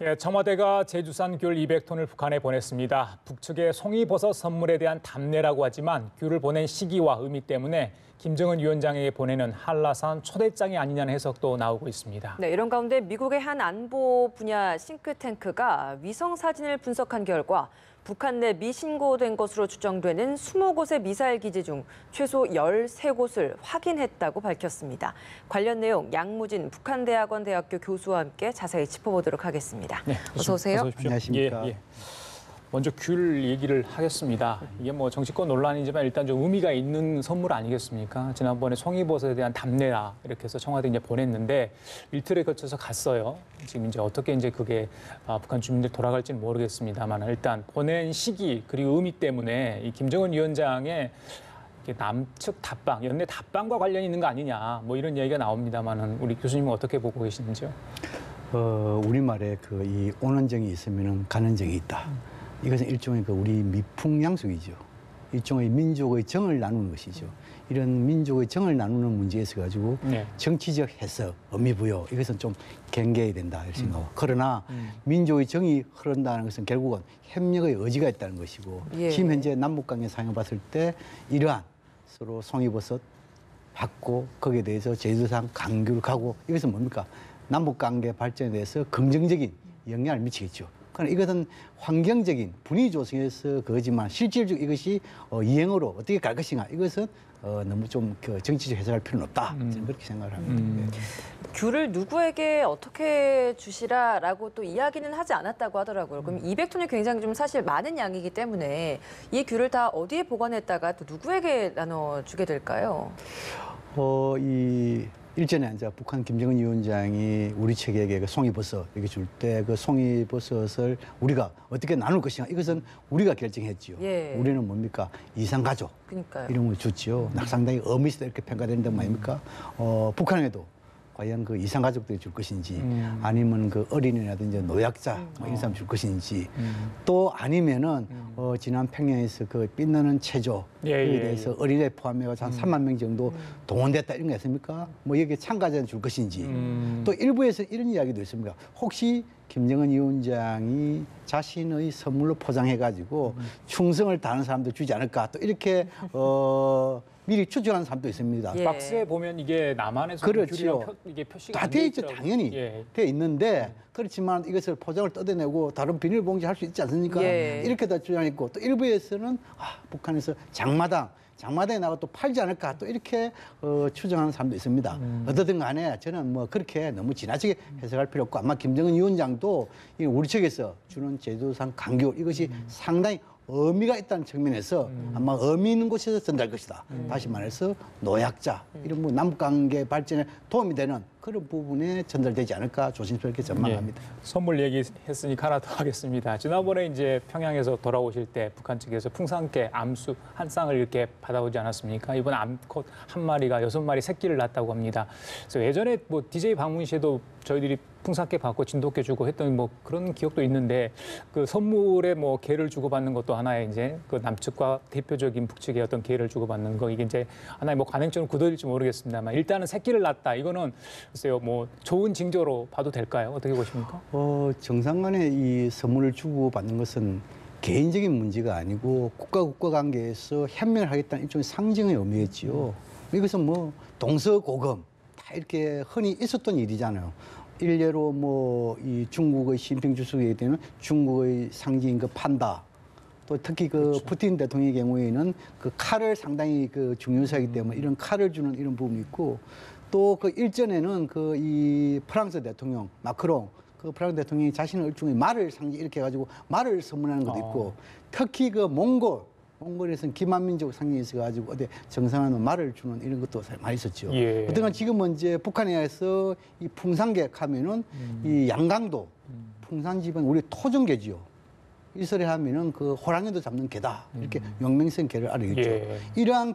예, 청와대가 제주산 귤 200톤을 북한에 보냈습니다. 북측의 송이버섯 선물에 대한 답례라고 하지만 귤을 보낸 시기와 의미 때문에 김정은 위원장에게 보내는 한라산 초대장이 아니냐는 해석도 나오고 있습니다. 네, 이런 가운데 미국의 한 안보 분야 싱크탱크가 위성 사진을 분석한 결과 북한 내 미신고된 것으로 추정되는 20곳의 미사일 기지 중 최소 13곳을 확인했다고 밝혔습니다. 관련 내용 양무진 북한대학원 대학교 교수와 함께 자세히 짚어보도록 하겠습니다. 네, 어서 오세요. 어서 오십시오. 안녕하십니까. 예. 먼저 귤 얘기를 하겠습니다. 이게 뭐 정치권 논란이지만 일단 좀 의미가 있는 선물 아니겠습니까? 지난번에 송이버섯에 대한 답례라 이렇게 해서 청와대 이제 보냈는데 이틀에 걸쳐서 갔어요. 지금 이제 어떻게 이제 그게 북한 주민들 돌아갈지는 모르겠습니다만 일단 보낸 시기 그리고 의미 때문에 이 김정은 위원장의 남측 답방, 연내 답방과 관련이 있는 거 아니냐 뭐 이런 얘기가 나옵니다만은 우리 교수님은 어떻게 보고 계시는지요? 우리말에 이 오는 정이 있으면 가는 정이 있다. 이것은 일종의 우리 미풍양속이죠. 일종의 민족의 정을 나누는 것이죠. 이런 민족의 정을 나누는 문제에 있어 가지고 정치적 해석, 의미부여 이것은 좀 경계해야 된다 이렇게 생각하고 그러나 민족의 정이 흐른다는 것은 결국은 협력의 의지가 있다는 것이고 지금 현재 남북관계 상황을 봤을 때 이러한 서로 송이버섯 받고 거기에 대해서 제주산 강귤 가고 이것은 뭡니까? 남북관계 발전에 대해서 긍정적인 영향을 미치겠죠. 그러나 이것은 환경적인 분위기 조성에서 그거지만 실질적으로 이것이 이행으로 어떻게 갈 것인가 이것은 너무 좀 정치적 해석할 필요는 없다. 저는 그렇게 생각을 합니다. 귤을 누구에게 어떻게 주시라라고 또 이야기는 하지 않았다고 하더라고요. 그럼 200톤이 굉장히 좀 사실 많은 양이기 때문에 이 귤을 다 어디에 보관했다가 또 누구에게 나눠주게 될까요? 일전에 이제 북한 김정은 위원장이 우리 측에게 송이버섯 이렇게 줄 때 그 송이버섯을 우리가 어떻게 나눌 것인가 이것은 우리가 결정했지요. 우리는 뭡니까 이산가족 이런 걸 줬지요. 상당히 의미 있다 이렇게 평가되는 데 아닙니까? 북한에도 과연 그 이산가족들이 줄 것인지 아니면 그 어린이라든지 노약자 이런 사람 줄 것인지 또 아니면은 지난 평양에서 그 빛나는 체조에 대해서 어린애 포함해서 한 3만 명 정도 동원됐다 이런 거 있습니까? 뭐 여기에 참가자는 줄 것인지 또 일부에서 이런 이야기도 있습니다. 혹시 김정은 위원장이 자신의 선물로 포장해가지고 충성을 다하는 사람들 주지 않을까 또 이렇게 미리 추정하는 사람도 있습니다. 박스에 보면 이게 남한에서 그렇죠. 이게 표시가 다 돼 있죠. 당연히 돼 있는데 그렇지만 이것을 포장을 뜯어내고 다른 비닐봉지 할 수 있지 않습니까? 이렇게 다 주장했고 또 일부에서는 북한에서 장마당에 나가 또 팔지 않을까 또 이렇게 추정하는 사람도 있습니다. 어떻든 간에 저는 뭐 그렇게 너무 지나치게 해석할 필요 없고 아마 김정은 위원장도 우리 측에서 주는 제주산 강귤 이것이 상당히 의미가 있다는 측면에서 아마 의미 있는 곳에서 전달할 것이다. 다시 말해서 노약자 이런 뭐 남북관계 발전에 도움이 되는 그런 부분에 전달되지 않을까 조심스럽게 전망합니다. 선물 얘기했으니까 하나 더 하겠습니다. 지난번에 이제 평양에서 돌아오실 때 북한 측에서 풍산개 암수 한 쌍을 이렇게 받아오지 않았습니까? 이번 암컷 한 마리가 6마리 새끼를 낳았다고 합니다. 그래서 예전에 뭐 DJ 방문 시에도 저희들이 풍산개 받고 진돗개 주고 했던 뭐 그런 기억도 있는데 그 선물에 뭐 개를 주고받는 것도 하나의 이제 그 남측과 대표적인 북측의 어떤 개를 주고받는 거 이게 이제 하나의 뭐 관행처럼 굳어질지 모르겠습니다만 일단은 새끼를 낳았다 이거는 글쎄요 뭐 좋은 징조로 봐도 될까요? 어떻게 보십니까? 정상 간에 이 선물을 주고받는 것은 개인적인 문제가 아니고 국가 관계에서 협력을 하겠다는 일종의 상징의 의미겠지요. 이것은 뭐 동서고금 다 이렇게 흔히 있었던 일이잖아요. 일례로 뭐 이 중국의 시진핑 주석에 대한 중국의 상징인 그 판다. 또 특히 푸틴 대통령의 경우에는 그 칼을 상당히 중요시하기 때문에 이런 칼을 주는 이런 부분이 있고 또 일전에는 이 프랑스 대통령 마크롱 프랑스 대통령이 자신의 일종의 말을 상징 이렇게 해가지고 말을 선물하는 것도 있고 특히 몽골에서는 기만민족 상징이 있어가지고 어디 정상화는 말을 주는 이런 것도 많이 있었죠. 어쨌든 지금은 이제 북한에서 이 풍산개 하면은 이 양강도 풍산지방 우리 토종개지요. 이슬에 하면은 호랑이도 잡는 개다. 이렇게 용맹성 개를 알아있죠. 이러한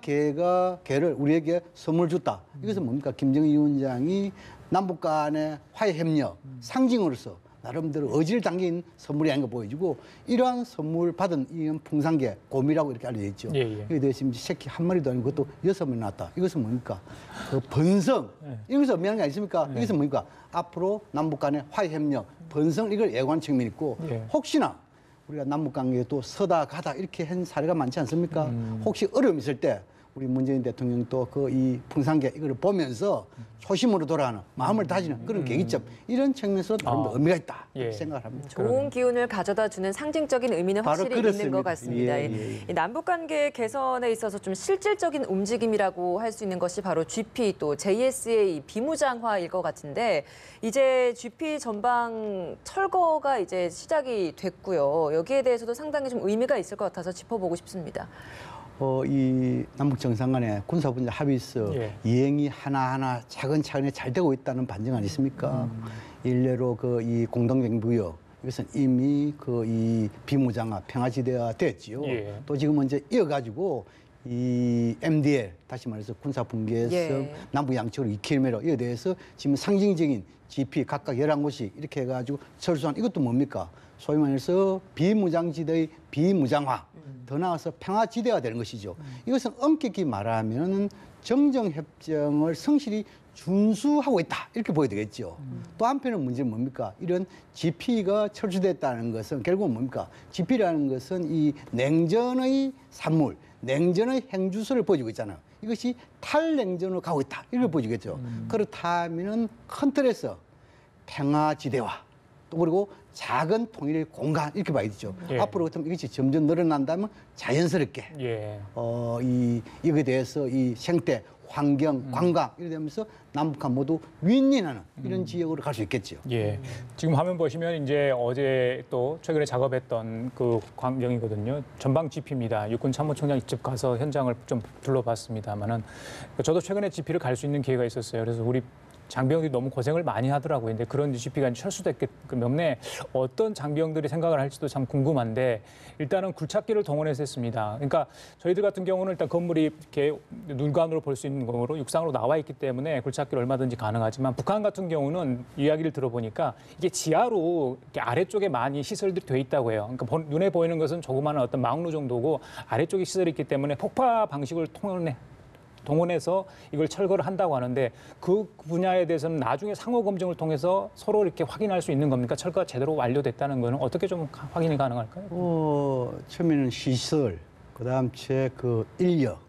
개를 우리에게 선물 줬다. 이것은 뭡니까? 김정은 위원장이 남북 간의 화해 협력 상징으로서 나름대로 의지를 담긴 선물이 아닌가 보여지고 이러한 선물 받은 이 풍산개 곰이라고 이렇게 알려져 있죠. 예, 예. 여기 대해서 새끼 한 마리도 아니고 그것도 6마리 나왔다. 이것은 뭡니까? 그 번성. 여기서 의미하는 게 아니십니까? 이것은 뭡니까? 앞으로 남북 간의 화해협력, 번성 이걸 예고한 측면이 있고 예. 혹시나 우리가 남북 관계에 또 서다 가다 이렇게 한 사례가 많지 않습니까? 혹시 어려움 있을 때 우리 문재인 대통령도 그 이 풍산개 이거를 보면서 초심으로 돌아가는 마음을 다지는 그런 계기점 이런 측면에서 나름대로 의미가 있다 이렇게 예. 생각을 합니다. 좋은 기운을 가져다 주는 상징적인 의미는 바로 확실히 있는 것 그렇습니다. 같습니다. 예. 이 남북관계 개선에 있어서 좀 실질적인 움직임이라고 할 수 있는 것이 바로 GP 또 JS의 비무장화일 것 같은데 이제 GP 전방 철거가 이제 시작이 됐고요. 여기에 대해서도 상당히 좀 의미가 있을 것 같아서 짚어보고 싶습니다. 이 남북 정상 간의 군사 분야 합의서 예. 이행이 하나하나 차근차근히 잘 되고 있다는 반증 아니십니까? 일례로 그 이 공동경비구역 이것은 이미 그 이 비무장화 평화지대화 됐지요. 예. 또 지금 이제 이어가지고 이 MDL 다시 말해서 군사 분계선 예. 남북 양측으로 2km 이에 대해서 지금 상징적인 GP 각각 11곳이 이렇게 해가지고 철수한 이것도 뭡니까? 소위 말해서 비무장지대의 비무장화, 더 나아가서 평화지대가 되는 것이죠. 이것은 엄격히 말하면 정정협정을 성실히 준수하고 있다 이렇게 보여야 되겠죠. 또 한편은 문제는 뭡니까? 이런 GP가 철수됐다는 것은 결국은 뭡니까? GP라는 것은 이 냉전의 산물, 냉전의 행주소를 보여주고 있잖아요. 이것이 탈냉전으로 가고 있다 이렇게 보여주겠죠. 그렇다면은 큰 틀에서 평화지대화 또 그리고 작은 통일의 공간 이렇게 봐야 되죠. 예. 앞으로 그렇다면 이것이 점점 늘어난다면 자연스럽게 예. 이거에 대해서 이 생태, 환경, 관광 이래 되면서 남북한 모두 윈윈하는 이런 지역으로 갈 수 있겠죠. 예. 지금 화면 보시면 이제 어제 또 최근에 작업했던 그 광경이거든요. 전방 GP입니다. 육군 참모총장 직접 가서 현장을 좀 둘러봤습니다만은 저도 최근에 GP를 갈 수 있는 기회가 있었어요. 그래서 우리 장병들이 너무 고생을 많이 하더라고요. 근데 그런 GP가 철수됐기 때문에 어떤 장병들이 생각을 할지도 참 궁금한데 일단은 굴착기를 동원해서 했습니다. 그러니까 저희들 같은 경우는 일단 건물이 이렇게 눈관으로 볼 수 있는 거로 육상으로 나와 있기 때문에 굴착기를 얼마든지 가능하지만 북한 같은 경우는 이야기를 들어보니까 이게 지하로 이렇게 아래쪽에 많이 시설들이 돼 있다고 해요. 그러니까 눈에 보이는 것은 조그마한 어떤 망루 정도고 아래쪽에 시설이 있기 때문에 폭파 방식을 동원해서 이걸 철거를 한다고 하는데 그 분야에 대해서는 나중에 상호 검증을 통해서 서로 이렇게 확인할 수 있는 겁니까? 철거가 제대로 완료됐다는 거는 어떻게 좀 확인이 가능할까요? 처음에는 시설, 그다음 그 인력,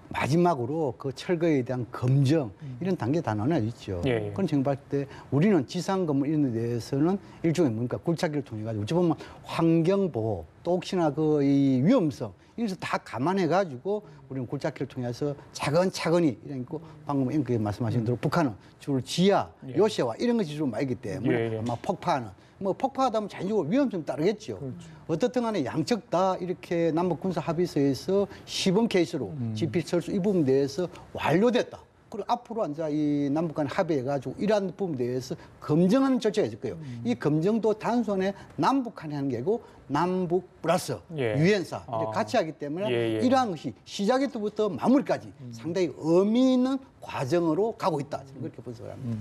마지막으로 그 철거에 대한 검증 이런 단계 다 나눠져 있죠. 예, 예. 그런 지금 봤을 때 우리는 지상 건물 이런 데 대해서는 일종의 뭔가 굴착기를 통해 가지고 어찌 보면 환경 보호 또 혹시나 그 이 위험성 이래서 다 감안해 가지고 우리는 굴착기를 통해서 차근차근히 이러니까 방금 앵커에 말씀하신 대로 북한은 주로 지하, 예. 요새화 이런 것이 좀 많기 때문에 예, 예. 아마 폭파하는 뭐 폭파하다 보면 자연적으로 위험성이 따르겠죠. 그렇죠. 어떻든 간에 양측 다 이렇게 남북 군사 합의서에서 시범 케이스로 GP 철수 이 부분에 대해서 완료됐다. 그리고 앞으로 이제 이 남북 간 합의해가지고 이러한 부분에 대해서 검증하는 절차가 있을 거예요. 이 검증도 단순히 남북한이 하는 게 아니고 남북 플러스 예. 유엔사 이렇게 같이 하기 때문에 예, 예. 이러한 것이 시작일 때부터 마무리까지 상당히 의미 있는 과정으로 가고 있다. 저는 그렇게 분석을 합니다.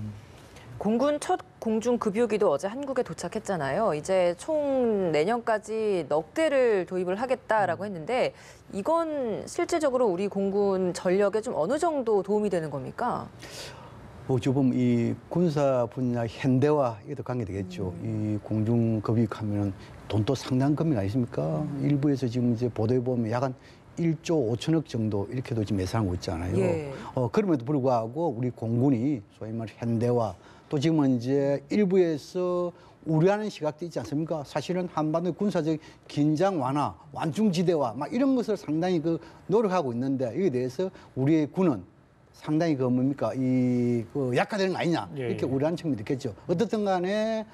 공군 첫 공중급유기도 어제 한국에 도착했잖아요. 이제 총 내년까지 넉 대를 도입을 하겠다라고 했는데 이건 실질적으로 우리 공군 전력에 좀 어느 정도 도움이 되는 겁니까? 조금 이 군사 분야 현대화 이것도 관계되겠죠. 이 공중급유하면은 돈도 상당한 금액 아니십니까? 일부에서 지금 이제 보도에 보면 약 한 1조 5천억 정도 이렇게도 지금 예상하고 있잖아요. 예. 그럼에도 불구하고 우리 공군이 소위 말 현대화 또 지금은 이제 일부에서 우려하는 시각도 있지 않습니까? 사실은 한반도 군사적 긴장 완화, 완충지대화 막 이런 것을 상당히 노력하고 있는데 이에 대해서 우리의 군은 상당히 뭡니까 약화되는 거 아니냐 예, 이렇게 예. 우려하는 측면이 있겠죠. 어떻든 간에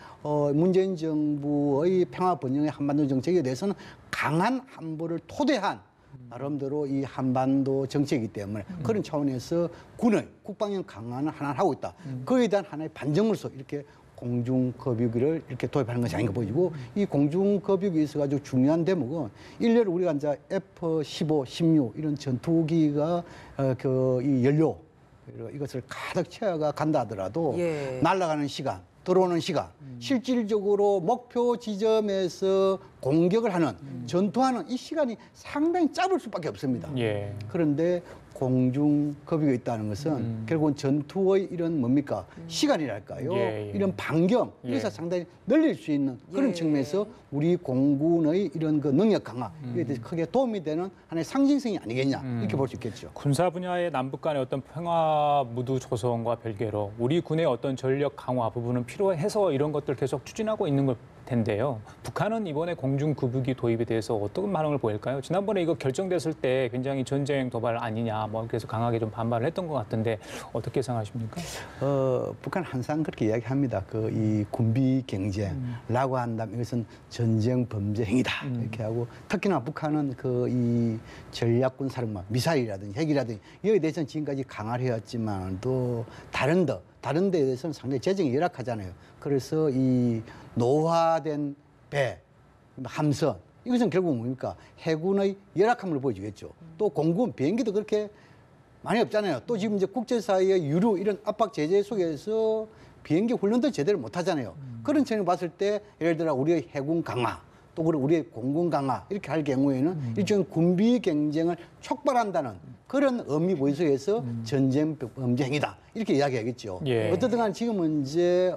문재인 정부의 평화 번영의 한반도 정책에 대해서는 강한 한보를 토대한 나름대로 이 한반도 정책이기 때문에 그런 차원에서 군의 국방력 강화는 하나 하고 있다. 그에 대한 하나의 반증으로서 이렇게 공중급유기를 이렇게 도입하는 것이 아닌가 보이고 이 공중급유기에 있어가지고 중요한 대목은 일례로 우리가 이제 F-15, 16 이런 전투기가 이 연료 이것을 가득 채워가 간다 하더라도 예. 날아가는 시간 들어오는 시간, 실질적으로 목표 지점에서 공격을 하는, 전투하는 이 시간이 상당히 짧을 수밖에 없습니다. 예. 그런데 공중 거비가 있다는 것은 결국은 전투의 이런 뭡니까 시간이랄까요? 예, 예. 이런 반경 예. 이것을 상당히 늘릴 수 있는 그런 예. 측면에서 우리 공군의 이런 그 능력 강화 이에 대해서 크게 도움이 되는 하나의 상징성이 아니겠냐 이렇게 볼 수 있겠죠. 군사 분야의 남북 간의 어떤 평화 무드 조성과 별개로 우리 군의 어떤 전력 강화 부분은 필요해서 이런 것들 계속 추진하고 있는 걸 텐데요. 북한은 이번에 공중 급유기 도입에 대해서 어떤 반응을 보일까요? 지난번에 이거 결정됐을 때 굉장히 전쟁 도발 아니냐, 뭐 그래서 강하게 좀 반발을 했던 것 같은데 어떻게 생각하십니까? 북한 항상 그렇게 이야기합니다. 그 이 군비 경쟁라고 한다면 이것은 전쟁 범죄 행위다 이렇게 하고 특히나 북한은 그 이 전략군 사령관 미사일이라든지 핵이라든지 여기에 대해서는 지금까지 강화를 해왔지만도 다른 데에 대해서는 상당히 재정이 열악하잖아요. 그래서 이 노화된 배, 함선 이것은 결국 뭡니까? 해군의 열악함을 보여주겠죠. 또 공군 비행기도 그렇게 많이 없잖아요. 또 지금 이제 국제사회의 유류 이런 압박 제재 속에서 비행기 훈련도 제대로 못 하잖아요. 그런 측면을 봤을 때 예를 들어 우리의 해군 강화 또 우리의 공군 강화 이렇게 할 경우에는 일종의 군비 경쟁을 촉발한다는 그런 의미 보이속에서 전쟁 범죄 행위다 이렇게 이야기하겠죠. 예. 어쨌든 간에 지금은 이제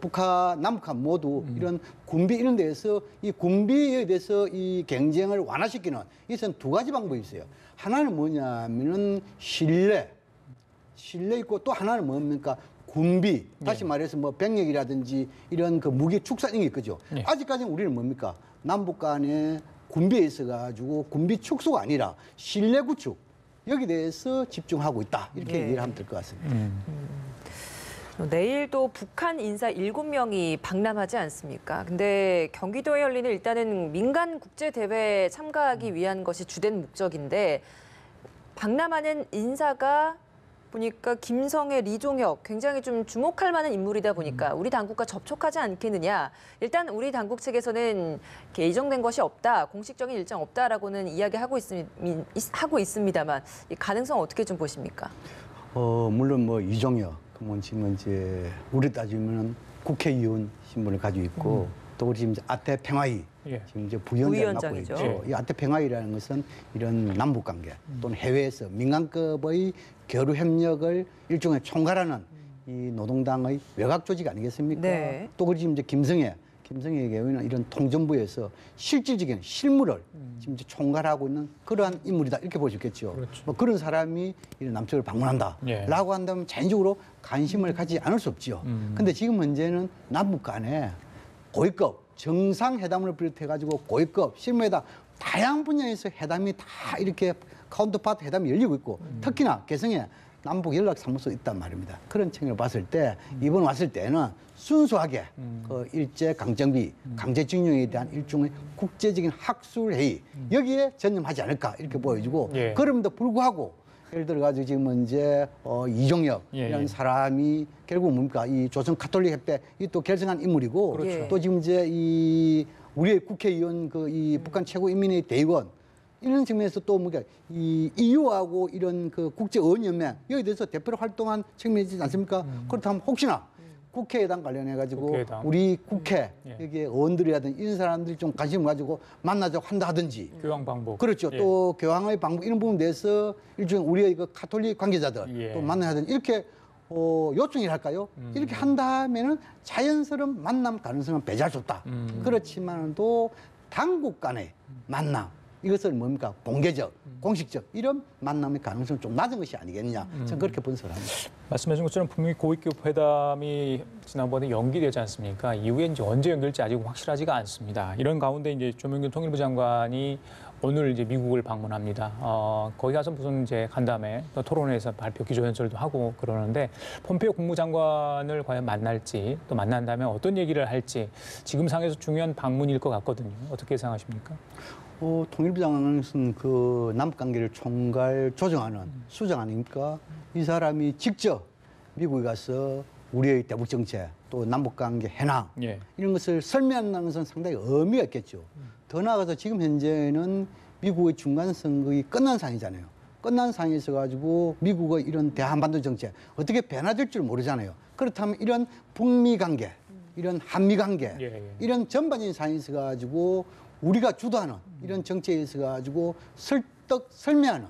북한, 남북한 모두 이런 군비 이런 데에서 이 군비에 대해서 이 경쟁을 완화시키는 이것은 두 가지 방법이 있어요. 하나는 뭐냐면은 신뢰 있고 또 하나는 뭡니까? 군비. 다시 말해서 뭐 병력이라든지 이런 그 무기 축산 이런 게 있거죠. 예. 아직까지는 우리는 뭡니까? 남북 간에 군비에 있어가지고 군비 축소가 아니라 신뢰 구축 여기 대해서 집중하고 있다. 이렇게 이해를 하면 될 것 같습니다. 내일도 북한 인사 7명이 방남하지 않습니까? 근데 경기도에 열리는 일단은 민간 국제 대회에 참가하기 위한 것이 주된 목적인데 방남하는 인사가 보니까 김성애, 리종혁 굉장히 좀 주목할 만한 인물이다 보니까 우리 당국과 접촉하지 않겠느냐. 일단 우리 당국 측에서는 이렇게 예정된 것이 없다, 공식적인 일정 없다라고는 이야기하고 있습니다만 이 가능성 어떻게 좀 보십니까? 물론 뭐 이종혁, 그러면 지금 이제 우리 따지면 국회의원 신분을 가지고 있고 또 우리 지금 이제 아태 평화위 예. 지금 이제 부위원장을 맡고 부위원장이죠. 있죠. 이 아태 평화위라는 것은 이런 남북 관계 또는 해외에서 민간급의 교류 협력을 일종의 총괄하는 이 노동당의 외곽 조직 아니겠습니까? 네. 또 그리 지금 이제 김성애의 경우에는 이런 통전부에서 실질적인 실무를 지금 이제 총괄하고 있는 그러한 인물이다 이렇게 볼 수 있겠죠. 그렇죠. 뭐 그런 사람이 이런 남쪽을 방문한다라고 예. 한다면 자연적으로 관심을 가지지 않을 수 없지요. 근데 지금 문제는 남북 간에 고위급 정상회담을 비롯해가지고 고위급 실무회담 다양한 분야에서 회담이 다 이렇게 카운터파트 회담이 열리고 있고 특히나 개성에 남북 연락사무소 있단 말입니다. 그런 측면을 봤을 때 이번 왔을 때는 순수하게 그 일제 강점기, 강제징용에 대한 일종의 국제적인 학술회의 여기에 전념하지 않을까 이렇게 보여지고 예. 그럼에도 불구하고 예를 들어가지고 지금 이제 이종혁이라는 예. 사람이 결국 뭡니까 이 조선 카톨릭 협회 이 또 결성한 인물이고 그렇죠. 또 지금 이제 이 우리의 국회의원 그 이 북한 최고인민회의 대의원 이런 측면에서 또 뭔가 이 EU하고 이런 그 국제의원연맹 여기에 대해서 대표로 활동한 측면이 있지 않습니까? 그렇다면 혹시나 국회의당 관련해 가지고 국회의당. 우리 국회 예. 여기에 의원들이라든지 이런 사람들이 좀 관심을 가지고 만나자고 한다 하든지 교황 방법. 그렇죠. 예. 또 교황의 방법 이런 부분에 대해서 일종의 우리의 그 카톨릭 관계자들 예. 또 만나야 하든 이렇게 요청이랄까요? 이렇게 한다면은 자연스러운 만남 가능성은 배제할 수 없다. 그렇지만도 당국 간의 만남 이것을 뭡니까 공개적, 공식적 이런 만남의 가능성은 좀 낮은 것이 아니겠느냐. 저는 그렇게 분석을 합니다. 말씀하신 것처럼 북미 고위급 회담이 지난번에 연기되지 않습니까? 이후에 이제 언제 연결될지 아직 확실하지가 않습니다. 이런 가운데 이제 조명균 통일부 장관이 오늘 이제 미국을 방문합니다. 거기 가서 무슨 이제 간담회, 또 토론회에서 발표 기조연설도 하고 그러는데 폼페이오 국무장관을 과연 만날지 또 만난다면 어떤 얘기를 할지 지금 상에서 중요한 방문일 것 같거든요. 어떻게 생각하십니까? 통일부 장관은 그 남북 관계를 총괄 조정하는 수장 아닙니까? 이 사람이 직접 미국에 가서 우리의 대북 정책 또 남북 관계 현황 예. 이런 것을 설명한다는 것은 상당히 의미가 있겠죠. 더 나아가서 지금 현재는 미국의 중간 선거가 끝난 상황이잖아요. 끝난 상황에서 가지고 미국의 이런 대한반도 정책 어떻게 변화될 줄 모르잖아요. 그렇다면 이런 북미 관계, 이런 한미 관계, 이런 전반적인 상황에서 가지고 우리가 주도하는 이런 정책에서 가지고 설득설명하는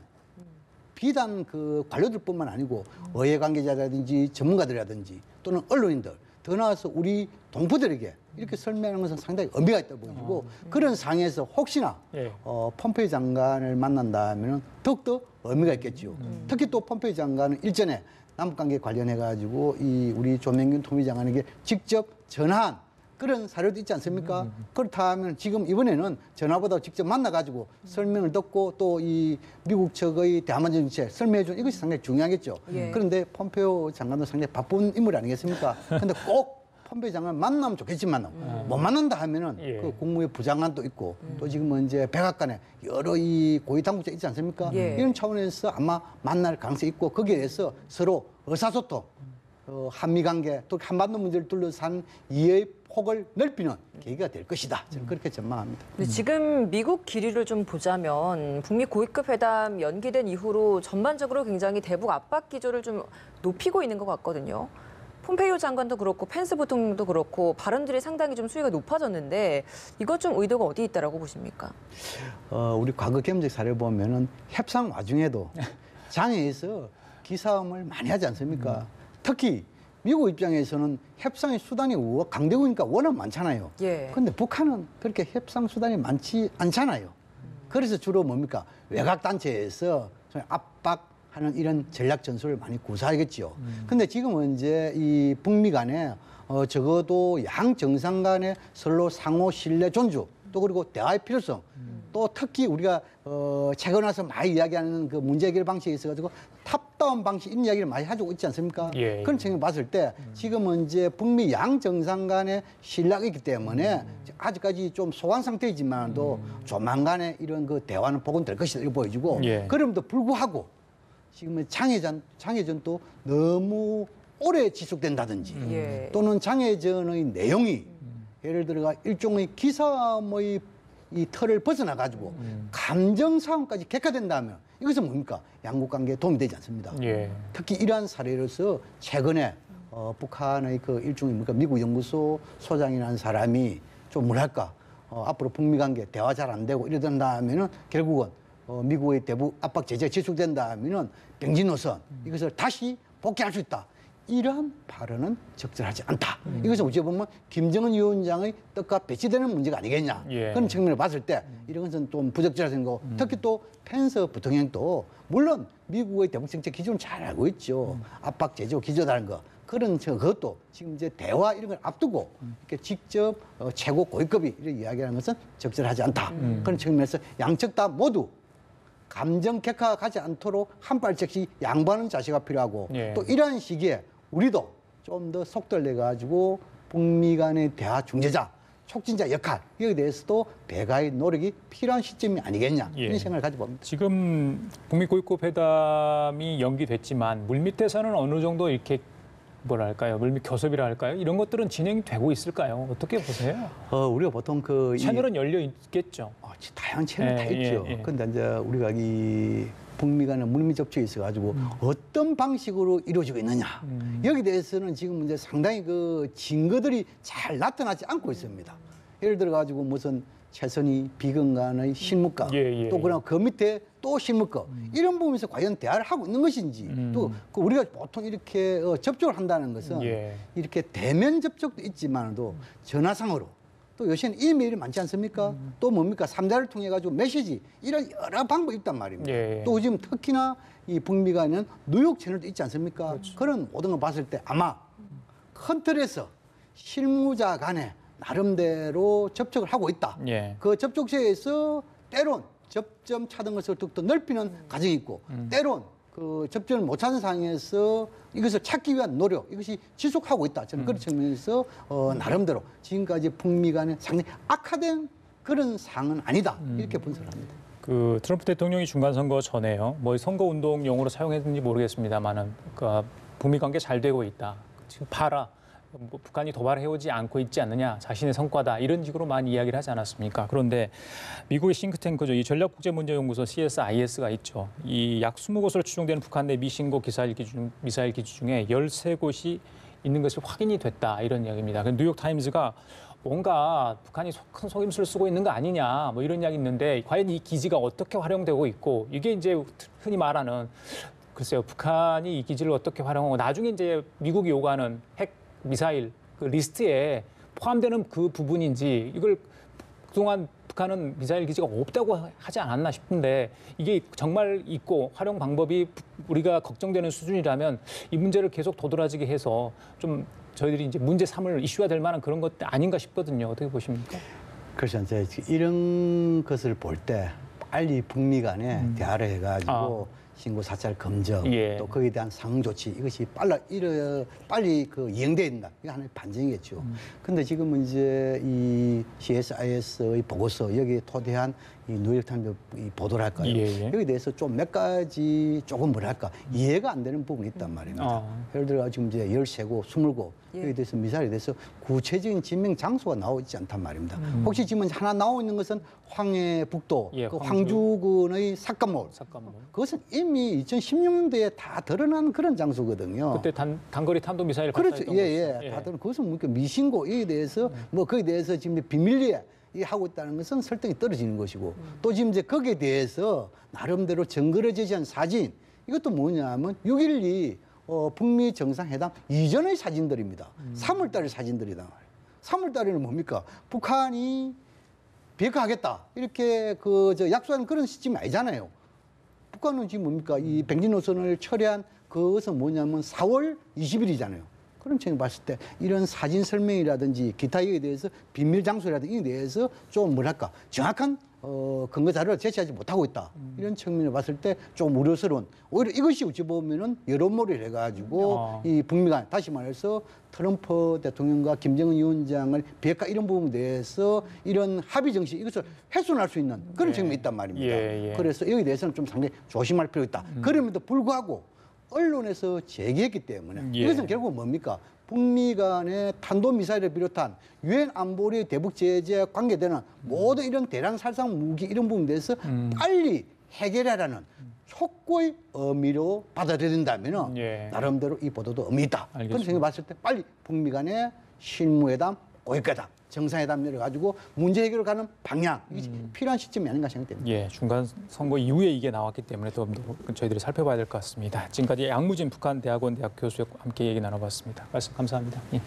비단 그 관료들뿐만 아니고 의회 관계자라든지 전문가들이라든지 또는 언론인들 더 나아가서 우리 동포들에게 이렇게 설명하는 것은 상당히 의미가 있다 보이고 그런 상황에서 혹시나 폼페이오 장관을 만난다면 더욱더 의미가 있겠죠. 특히 또 폼페이오 장관은 일전에 남북관계 관련해 가지고 이 우리 조명균 통일장관에게 직접 전화한 그런 사료도 있지 않습니까? 그렇다면 지금 이번에는 전화보다 직접 만나가지고 설명을 듣고 또 이 미국 측의 대한반도 정책 설명해 준 이것이 상당히 중요하겠죠. 그런데 폼페이오 장관도 상당히 바쁜 인물 아니겠습니까? 근데 꼭 폼페이오 장관 만나면 좋겠지만 못 만난다 하면은 그 국무회 부장관도 있고 또 지금 이제 백악관에 여러 이 고위 당국자 있지 않습니까? 이런 차원에서 아마 만날 가능성이 있고 거기에 대해서 서로 의사소통, 한미 관계 또 한반도 문제를 둘러싼 이해의 폭을 넓히는 계기가 될 것이다. 저는 그렇게 전망합니다. 근데 지금 미국 기류를 좀 보자면 북미 고위급 회담 연기된 이후로 전반적으로 굉장히 대북 압박 기조를 좀 높이고 있는 것 같거든요. 폼페이오 장관도 그렇고 펜스 부통령도 그렇고 발언들이 상당히 좀 수위가 높아졌는데 이것 좀 의도가 어디 있다라고 보십니까? 우리 과거 경제 사례 보면은 협상 와중에도 장외에서 기싸움을 많이 하지 않습니까? 특히 미국 입장에서는 협상의 수단이 강대국이니까 워낙 많잖아요. 그런데 북한은 그렇게 협상 수단이 많지 않잖아요. 그래서 주로 뭡니까? 외곽 단체에서 압박하는 이런 전략 전술을 많이 구사하겠죠. 근데 지금은 이제 이 북미 간에 적어도 양 정상 간에 서로 상호 신뢰 존중 또 그리고 대화의 필요성 또 특히 우리가 최근 와서 많이 이야기하는 그 문제 해결 방식에 있어가지고 탑다운 방식 이런 이야기를 많이 가지고 있지 않습니까? 그런 측면을 봤을 때 지금은 이제 북미 양 정상 간의 신뢰가 있기 때문에 아직까지 좀 소강 상태이지만도 조만간에 이런 그 대화는 복원될 것이다 이렇게 보여지고 그럼에도 불구하고 지금 장애전도 너무 오래 지속된다든지 또는 장애전의 내용이 예를 들어가 일종의 기사의 이 틀을 벗어나 가지고 감정 상황까지 객화된다면 이것은 뭡니까? 양국 관계에 도움이 되지 않습니다. 특히 이러한 사례로서 최근에 북한의 그 일종의 뭡니까? 미국 연구소 소장이라는 사람이 좀 뭐랄까 앞으로 북미 관계 대화 잘 안 되고 이러던다면은 결국은 미국의 대북 압박 제재가 지속된다면은 병진 노선 이것을 다시 복귀할 수 있다. 이러한 발언은 적절하지 않다. 이것은 어찌 보면 김정은 위원장의 뜻과 배치되는 문제가 아니겠냐. 그런 측면을 봤을 때 이런 것은 좀 부적절하다는 거. 특히 또 펜스 부통령도 물론 미국의 대북 정책 기준을 잘 알고 있죠. 압박 제조 기조다는 거. 그런 그것도 지금 이제 대화 이런 걸 앞두고 이렇게 직접 최고 고위급이 이렇게 이야기하는 것은 적절하지 않다. 그런 측면에서 양측 다 모두 감정 객화가 가지 않도록 한 발짝씩 양보하는 자세가 필요하고 또 이러한 시기에 우리도 좀 더 속도를 내가지고 북미 간의 대화 중재자, 촉진자 역할 여기에 대해서도 배가의 노력이 필요한 시점이 아니겠냐 이런 생각을 가져봅니다. 지금 북미 고위급 회담이 연기됐지만 물밑에서는 어느 정도 이렇게 뭐랄까요, 물밑 교섭이라 할까요? 이런 것들은 진행되고 있을까요? 어떻게 보세요? 우리가 보통 그 채널은 열려 있겠죠. 다양한 채널 다 있죠. 그런데 이제 우리가 이 북미 간의 물밑 접촉이 있어가지고 어떤 방식으로 이루어지고 있느냐 여기 대해서는 지금 이제 상당히 그 증거들이 잘 나타나지 않고 있습니다. 예를 들어 가지고 무슨 최선희 비건 간의 실무가 또 그냥 그 밑에 또 실무가 이런 부분에서 과연 대화를 하고 있는 것인지 또 그 우리가 보통 이렇게 접촉을 한다는 것은 이렇게 대면 접촉도 있지만도 전화상으로 또 요새는 이메일이 많지 않습니까? 또 뭡니까? 3자를 통해 가지고 메시지 이런 여러 방법이 있단 말입니다. 또 지금 특히나 이 북미 간에는 뉴욕 채널도 있지 않습니까? 그런 모든 걸 봤을 때 아마 큰 틀에서 실무자 간에 나름대로 접촉을 하고 있다. 그 접촉처에서 때론 접점 찾은 것을 더 넓히는 과정이 있고 때론 그 접점을 못 찾은 상황에서 이것을 찾기 위한 노력 이것이 지속하고 있다. 저는 그런 측면에서 나름대로 지금까지 북미 간에 상당히 악화된 그런 상황은 아니다. 이렇게 분석을 합니다. 그 트럼프 대통령이 중간 선거 전에요. 뭐 선거 운동용으로 사용했는지 모르겠습니다만은 그 북미 관계 잘 되고 있다. 지금 봐라. 뭐 북한이 도발해오지 않고 있지 않느냐, 자신의 성과다 이런 식으로 많이 이야기를 하지 않았습니까? 그런데 미국의 싱크탱크죠, 이 전략국제문제연구소 CSIS가 있죠. 이 약 20곳으로 추정되는 북한 내 미신고 미사일 기지 중에 13곳이 있는 것이 확인이 됐다 이런 이야기입니다. 뉴욕 타임즈가 뭔가 북한이 큰 속임수를 쓰고 있는 거 아니냐 뭐 이런 이야기 있는데 과연 이 기지가 어떻게 활용되고 있고 이게 이제 흔히 말하는 글쎄요 북한이 이 기지를 어떻게 활용하고 나중에 이제 미국이 요구하는 핵 미사일 그 리스트에 포함되는 그 부분인지 이걸 그동안 북한은 미사일 기지가 없다고 하지 않았나 싶은데 이게 정말 있고 활용 방법이 우리가 걱정되는 수준이라면 이 문제를 계속 도드라지게 해서 좀 저희들이 이제 문제 삼을 이슈가 될 만한 그런 것 아닌가 싶거든요. 어떻게 보십니까? 그래서 이제 이런 것을 볼 때 빨리 북미 간에 대화를 해가지고 신고 사찰 검증 예. 또 거기에 대한 상응 조치 이것이 빨리 그 이행돼야 된다. 이게 하나의 반증이겠죠. 근데 지금은 이제 이 CSIS의 보고서 여기에 토대한 이 뉴욕타임즈 이 보도랄까요? 예. 여기에 대해서 좀 몇 가지 조금 뭐랄까 이해가 안 되는 부분이 있단 말입니다. 예를 들어 지금 이제 13곳, 20곳 여기에 대해서 미사일에 대해서 구체적인 진명 장소가 나오지 않단 말입니다. 혹시 지금 하나 나오고 있는 것은 황해북도 예, 그 황주. 황주군의 삭감몰. 잠깐만. 그것은 이미 2016년도에 다 드러난 그런 장소거든요. 그때 단거리 탄도 미사일 그렇죠. 발사했던 예. 곳이죠. 다들 그것은 뭡니까 미신고에 대해서 뭐 거기에 대해서 지금 비밀리에 하고 있다는 것은 설득이 떨어지는 것이고 또 지금 이제 거기에 대해서 나름대로 증거를 제시한 사진 이것도 뭐냐면 6.12 북미 정상회담 이전의 사진들입니다. 3월 달의 사진들이다. 3월 달에는 뭡니까? 북한이 비핵화하겠다 이렇게 약속하는 그런 시점이 아니잖아요. 북한은 지금 뭡니까? 이 백지 노선을 철회한 그것은 뭐냐면 4월 20일이잖아요. 그런 측면에 봤을 때 이런 사진 설명이라든지 기타 이에 대해서 비밀 장소라든지 이에 대해서 좀 뭐랄까 정확한 근거 자료를 제시하지 못하고 있다. 이런 측면을 봤을 때 좀 우려스러운 오히려 이것이 어찌 보면은 여론몰이를 해가지고 이 북미 간 다시 말해서 트럼프 대통령과 김정은 위원장을 비핵화 이런 부분에 대해서 이런 합의 정신 이것을 훼손할 수 있는 그런 측면이 있단 말입니다. 그래서 여기에 대해서는 좀 상당히 조심할 필요가 있다. 그럼에도 불구하고 언론에서 제기했기 때문에 이것은 결국 뭡니까? 북미 간의 탄도미사일을 비롯한 유엔 안보리 대북 제재에 관계되는 모든 이런 대량 살상 무기 이런 부분에 대해서 빨리 해결하라는 촉구의 의미로 받아들인다면 나름대로 이 보도도 의미 있다. 그런 생각을 봤을 때 빨리 북미 간의 실무회담, 고위회담, 정상회담 내려가지고 문제 해결을 가는 방향 이게 필요한 시점이 아닌가 생각됩니다. 예, 중간 선거 이후에 이게 나왔기 때문에 더 저희들이 살펴봐야 될 것 같습니다. 지금까지 양무진 북한 대학원 대학 교수와 함께 얘기 나눠봤습니다. 말씀 감사합니다. 예.